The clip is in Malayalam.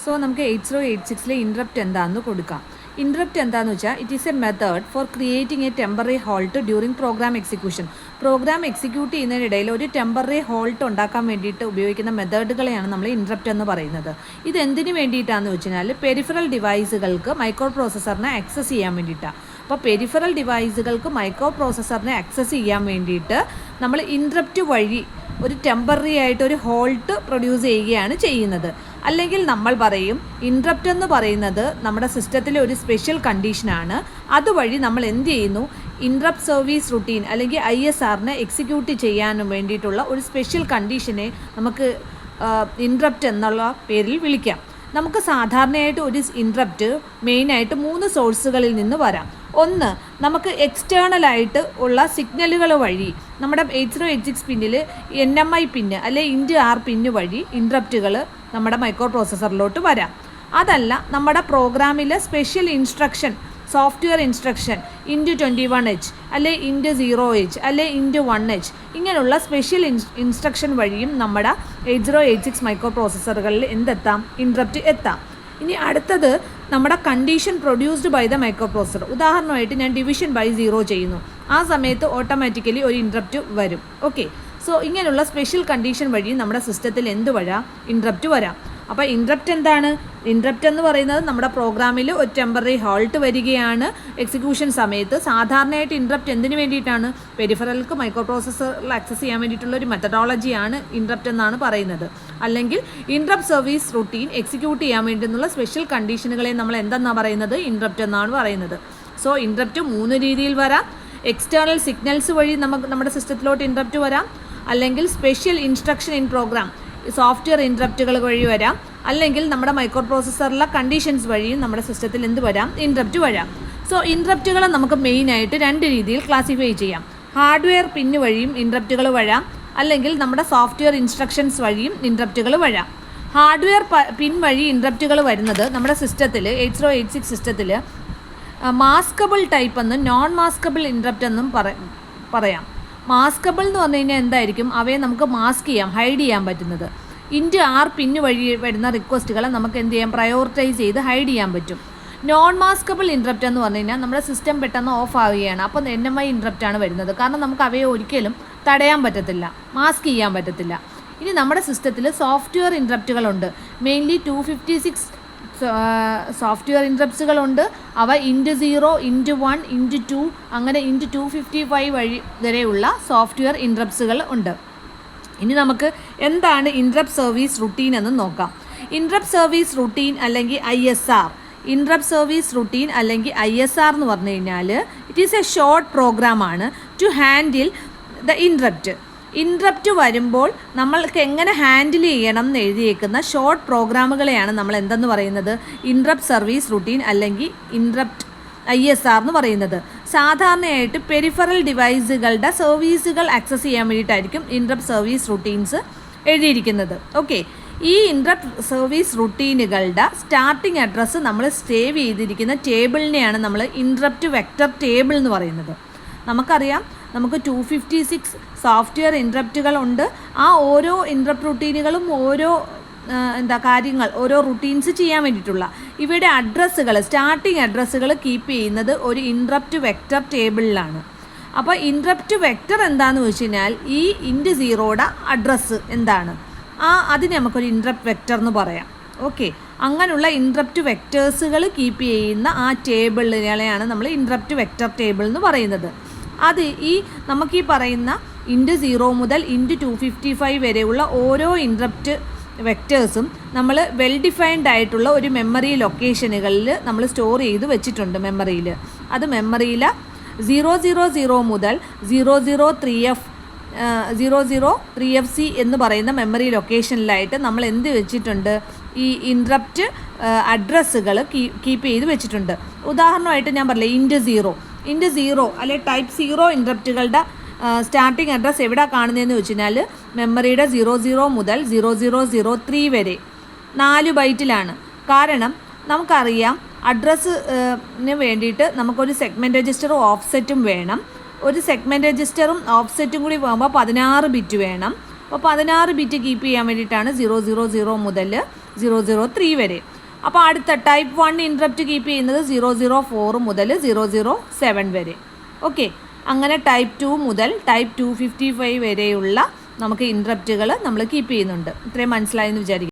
സോ നമുക്ക് 8086 ഇൻട്രപ്റ്റ് എന്താണെന്ന് കൊടുക്കാം. ഇൻട്രപ്റ്റ് എന്താണെന്ന് വെച്ചാൽ it is a method for creating a temporary halt during program execution. Program execute ചെയ്യുന്നതിനിടയിൽ ഒരു ടെമ്പററി ഹോൾട്ട് ഉണ്ടാക്കാൻ വേണ്ടിയിട്ട് ഉപയോഗിക്കുന്ന മെത്തേഡുകളെയാണ് നമ്മൾ ഇൻട്രപ്റ്റ് എന്ന് പറയുന്നത്. ഇത് എന്തിനു വേണ്ടിയിട്ടാണെന്ന് വെച്ചാൽ പെരിഫറൽ ഡിവൈസുകൾക്ക് മൈക്രോ പ്രോസസ്സറിനെ ആക്സസ് ചെയ്യാൻ വേണ്ടിയിട്ടാണ്. അപ്പോൾ പെരിഫറൽ ഡിവൈസുകൾക്ക് മൈക്രോ പ്രോസസ്സറിനെ ആക്സസ് ചെയ്യാൻ വേണ്ടിയിട്ട് നമ്മൾ ഇൻട്രപ്റ്റ് വഴി ഒരു ടെമ്പററി ആയിട്ട് ഒരു ഹോൾട്ട് പ്രൊഡ്യൂസ് ചെയ്യുകയാണ് ചെയ്യുന്നത്. അല്ലെങ്കിൽ നമ്മൾ പറയും ഇൻട്രപ്റ്റ് എന്ന് പറയുന്നത് നമ്മുടെ സിസ്റ്റത്തിലെ ഒരു സ്പെഷ്യൽ കണ്ടീഷനാണ്. അതുവഴി നമ്മൾ എന്ത് ചെയ്യുന്നു, ഇൻട്രപ്റ്റ് സർവീസ് റുട്ടീൻ അല്ലെങ്കിൽ ISRനെ എക്സിക്യൂട്ട് ചെയ്യാനും വേണ്ടിയിട്ടുള്ള ഒരു സ്പെഷ്യൽ കണ്ടീഷനെ നമുക്ക് ഇൻട്രപ്റ്റ് എന്നുള്ള പേരിൽ വിളിക്കാം. നമുക്ക് സാധാരണയായിട്ട് ഒരു ഇൻട്രപ്റ്റ് മെയിനായിട്ട് 3 സോഴ്സുകളിൽ നിന്ന് വരാം. ഒന്ന്, നമുക്ക് എക്സ്റ്റേണലായിട്ട് ഉള്ള സിഗ്നലുകൾ വഴി നമ്മുടെ 8086 പിന്നിൽ NMI പിന്ന് അല്ലെ INT-R പിന്ന് വഴി ഇൻട്രപ്റ്റുകൾ നമ്മുടെ മൈക്രോ പ്രോസസ്സറിലോട്ട് വരാം. അതല്ല, നമ്മുടെ പ്രോഗ്രാമിലെ special instruction, software instruction INT21H അല്ലെ INT0H അല്ലെ INT1H ഇങ്ങനെയുള്ള സ്പെഷ്യൽ ഇൻസ്ട്രക്ഷൻ വഴിയും നമ്മുടെ 8086 മൈക്രോ പ്രോസസ്സറുകളിൽ എന്തെത്താം, ഇൻട്രപ്റ്റ് എത്താം. ഇനി അടുത്തത് നമ്മുടെ condition produced by the microprocessor. ഉദാഹരണമായിട്ട് ഞാൻ ഡിവിഷൻ ബൈ 0 ചെയ്യുന്നു, ആ സമയത്ത് ഓട്ടോമാറ്റിക്കലി ഒരു ഇൻട്രപ്റ്റ് വരും. ഓക്കെ, സോ ഇങ്ങനെയുള്ള സ്പെഷ്യൽ കണ്ടീഷൻ വഴി നമ്മുടെ സിസ്റ്റത്തിൽ എന്ത് വരാം, ഇൻട്രപ്റ്റ് വരാം. അപ്പോൾ ഇൻട്രപ്റ്റ് എന്താണ്? ഇൻട്രപ്റ്റ് എന്ന് പറയുന്നത് നമ്മുടെ പ്രോഗ്രാമിൽ ഒരു ടെമ്പററി ഹോൾട്ട് വരികയാണ് എക്സിക്യൂഷൻ സമയത്ത്. സാധാരണയായിട്ട് ഇൻട്രപ്റ്റ് എന്തിനു വേണ്ടിയിട്ടാണ്? പെരിഫറൽക്ക് മൈക്രോ പ്രോസസ്സറിൽ ആക്സസ് ചെയ്യാൻ വേണ്ടിയിട്ടുള്ള ഒരു മെത്തഡോളജിയാണ് ഇൻട്രപ്റ്റ് എന്നാണ് പറയുന്നത്. അല്ലെങ്കിൽ ഇൻട്രപ്റ്റ് സർവീസ് റുട്ടീൻ എക്സിക്യൂട്ട് ചെയ്യാൻ വേണ്ടിയുള്ള സ്പെഷ്യൽ കണ്ടീഷനുകളെ നമ്മൾ എന്തെന്നാണ് പറയുന്നത്? ഇൻട്രപ്റ്റ് എന്നാണ് പറയുന്നത്. സോ ഇൻട്രപ്റ്റ് 3 രീതിയിൽ വരാം. എക്സ്റ്റേണൽ സിഗ്നൽസ് വഴി നമുക്ക് നമ്മുടെ സിസ്റ്റത്തിലോട്ട് ഇൻട്രപ്റ്റ് വരാം. അല്ലെങ്കിൽ special instruction in program software ഇൻട്രപ്റ്റുകൾ വഴി വരാം. അല്ലെങ്കിൽ നമ്മുടെ മൈക്രോ പ്രോസസ്സറിലെ കണ്ടീഷൻസ് വഴിയും നമ്മുടെ സിസ്റ്റത്തിൽ എന്ത് വരാം, ഇൻട്രപ്റ്റ് വരാം. സോ ഇൻട്രപ്റ്റുകളെ നമുക്ക് മെയിനായിട്ട് 2 രീതിയിൽ ക്ലാസിഫൈ ചെയ്യാം. ഹാർഡ്വെയർ പിന്ന് വഴിയും ഇൻട്രപ്റ്റുകൾ വരാം, അല്ലെങ്കിൽ നമ്മുടെ സോഫ്റ്റ്വെയർ ഇൻസ്ട്രക്ഷൻസ് വഴിയും ഇൻട്രപ്റ്റുകൾ വരാം. ഹാർഡ്വെയർ പിൻ വഴി ഇൻട്രപ്റ്റുകൾ വരുന്നത് നമ്മുടെ സിസ്റ്റത്തിൽ 8086 സിസ്റ്റത്തിൽ മാസ്കബിൾ ടൈപ്പ് എന്നും നോൺ മാസ്കബിൾ ഇൻട്രപ്റ്റ് എന്നും പറയാം. മാസ്കബിൾ എന്ന് പറഞ്ഞു കഴിഞ്ഞാൽ എന്തായിരിക്കും? അവയെ നമുക്ക് മാസ്ക് ചെയ്യാം, ഹൈഡ് ചെയ്യാൻ പറ്റുന്നത്. INT-R പിന്ന് വഴി വരുന്ന റിക്വസ്റ്റുകളെ നമുക്ക് എന്ത് ചെയ്യാം, പ്രയോറിറ്റൈസ് ചെയ്ത് ഹൈഡ് ചെയ്യാൻ പറ്റും. നോൺ മാസ്കബിൾ ഇൻട്രപ്റ്റ് എന്ന് പറഞ്ഞു കഴിഞ്ഞാൽ നമ്മുടെ സിസ്റ്റം പെട്ടെന്ന് ഓഫ് ആവുകയാണ്, അപ്പോൾ NMI ഇൻട്രപ്റ്റാണ് വരുന്നത്. കാരണം നമുക്ക് അവയെ ഒരിക്കലും തടയാൻ പറ്റത്തില്ല, മാസ്ക് ചെയ്യാൻ പറ്റത്തില്ല. ഇനി നമ്മുടെ സിസ്റ്റത്തിൽ സോഫ്റ്റ്വെയർ ഇൻട്രപ്റ്റുകളുണ്ട്. മെയിൻലി 256 സോഫ്റ്റ്വെയർ ഇൻട്രപ്റ്റ്സുകളുണ്ട്. അവ INT0, INT1, INT2 അങ്ങനെ INT255 വഴി വരെയുള്ള സോഫ്റ്റ്വെയർ ഇൻട്രപ്റ്റ്സുകൾ ഉണ്ട്. ഇനി നമുക്ക് എന്താണ് ഇൻട്രപ്റ്റ് സർവീസ് റുട്ടീൻ എന്ന് നോക്കാം. ഇൻട്രപ്റ്റ് സർവീസ് റുട്ടീൻ അല്ലെങ്കിൽ ISR, ഇൻട്രപ്റ്റ് സർവീസ് റുട്ടീൻ അല്ലെങ്കിൽ ISR എന്ന് പറഞ്ഞു കഴിഞ്ഞാൽ ഇറ്റ് ഈസ് എ ഷോർട്ട് പ്രോഗ്രാമാണ് to handle the interrupt. Interrupt വരുമ്പോൾ നമ്മൾക്ക് എങ്ങനെ ഹാൻഡിൽ ചെയ്യണം എന്ന് എഴുതിയേക്കുന്ന ഷോർട്ട് പ്രോഗ്രാമുകളെയാണ് നമ്മൾ എന്തെന്ന് പറയുന്നത്, ഇൻട്രപ്റ്റ് സർവീസ് റുട്ടീൻ അല്ലെങ്കിൽ ഇൻട്രപ്റ്റ് ISR എന്ന് പറയുന്നത്. സാധാരണയായിട്ട് പെരിഫറൽ ഡിവൈസുകളുടെ സർവീസുകൾ ആക്സസ് ചെയ്യാൻ വേണ്ടിയിട്ടായിരിക്കും ഇൻട്രപ്റ്റ് സർവീസ് റുട്ടീൻസ് എഴുതിയിരിക്കുന്നത്. ഓക്കെ, ഈ ഇൻട്രപ്റ്റ് സർവീസ് റുട്ടീനുകളുടെ സ്റ്റാർട്ടിംഗ് അഡ്രസ്സ് നമ്മൾ സേവ് ചെയ്തിരിക്കുന്ന ടേബിളിനെയാണ് നമ്മൾ ഇൻട്രപ്റ്റ് വെക്റ്റർ ടേബിൾ എന്ന് പറയുന്നത്. നമുക്കറിയാം, നമുക്ക് 256 സോഫ്റ്റ്വെയർ ഇൻട്രപ്റ്റുകളുണ്ട്. ആ ഓരോ ഇൻട്രപ്റ്റ് റുട്ടീനുകളും ഓരോ കാര്യങ്ങൾ, ഓരോ റുട്ടീൻസ് ചെയ്യാൻ വേണ്ടിയിട്ടുള്ള ഇവയുടെ അഡ്രസ്സുകൾ, സ്റ്റാർട്ടിങ് അഡ്രസ്സുകൾ കീപ്പ് ചെയ്യുന്നത് ഒരു ഇൻട്രപ്റ്റ് വെക്റ്റർ ടേബിളിലാണ്. അപ്പോൾ ഇൻട്രപ്റ്റ് വെക്റ്റർ എന്താണെന്ന് വെച്ച് കഴിഞ്ഞാൽ ഈ INT0യുടെ അഡ്രസ്സ് എന്താണ്, അതിന് നമുക്കൊരു ഇൻട്രപ്റ്റ് വെക്റ്റർ എന്ന് പറയാം. ഓക്കെ, അങ്ങനെയുള്ള ഇൻട്രപ്റ്റ് വെക്റ്റേഴ്സുകൾ കീപ്പ് ചെയ്യുന്ന ആ ടേബിളിനെയാണ് നമ്മൾ ഇൻട്രപ്റ്റ് വെക്റ്റർ ടേബിൾ എന്ന് പറയുന്നത്. അത് നമുക്ക് ഈ പറയുന്ന INT0 മുതൽ INT255 വരെയുള്ള ഓരോ ഇൻട്രപ്റ്റ് വെക്റ്റേഴ്സും നമ്മൾ വെൽ ഡിഫൈൻഡ് ആയിട്ടുള്ള ഒരു മെമ്മറി ലൊക്കേഷനുകളിൽ നമ്മൾ സ്റ്റോർ ചെയ്ത് വെച്ചിട്ടുണ്ട് മെമ്മറിയിൽ. അത് മെമ്മറിയിൽ 000 മുതൽ 003FC എന്ന് പറയുന്ന മെമ്മറി ലൊക്കേഷനിലായിട്ട് നമ്മൾ എന്ത് വെച്ചിട്ടുണ്ട്, ഈ ഇൻട്രപ്റ്റ് അഡ്രസ്സുകൾ കീപ്പ് ചെയ്ത് വെച്ചിട്ടുണ്ട്. ഉദാഹരണമായിട്ട് ഞാൻ പറഞ്ഞില്ലേ, INT0 അല്ലെ ടൈപ്പ് 0 ഇൻട്രപ്റ്റുകളുടെ സ്റ്റാർട്ടിംഗ് അഡ്രസ്സ് എവിടെ കാണുന്നതെന്ന് വെച്ച് കഴിഞ്ഞാൽ മെമ്മറിയുടെ 00 മുതൽ 0003 വരെ 4 ബൈറ്റിലാണ്. കാരണം നമുക്കറിയാം അഡ്രസ്സിന് വേണ്ടിയിട്ട് നമുക്കൊരു സെഗ്മെൻറ്റ് രജിസ്റ്ററും ഓഫ്സെറ്റും വേണം. ഒരു സെഗ്മെൻറ്റ് രജിസ്റ്ററും ഓഫ്സെറ്റും കൂടി പോകുമ്പോൾ 16 ബിറ്റ് വേണം. അപ്പോൾ 16 ബിറ്റ് കീപ്പ് ചെയ്യാൻ വേണ്ടിയിട്ടാണ് 000 മുതൽ 003 വരെ. അപ്പോൾ അടുത്ത ടൈപ്പ് 1 ഇൻട്രപ്റ്റ് കീപ്പ് ചെയ്യുന്നത് 004 മുതൽ 007 വരെ. ഓക്കെ, അങ്ങനെ ടൈപ്പ് 2 മുതൽ ടൈപ്പ് 255 വരെയുള്ള നമുക്ക് ഇൻട്രപ്റ്റുകൾ നമ്മൾ കീപ്പ് ചെയ്യുന്നുണ്ട്. ഇത്രയും മനസ്സിലായെന്ന് വിചാരിക്കും.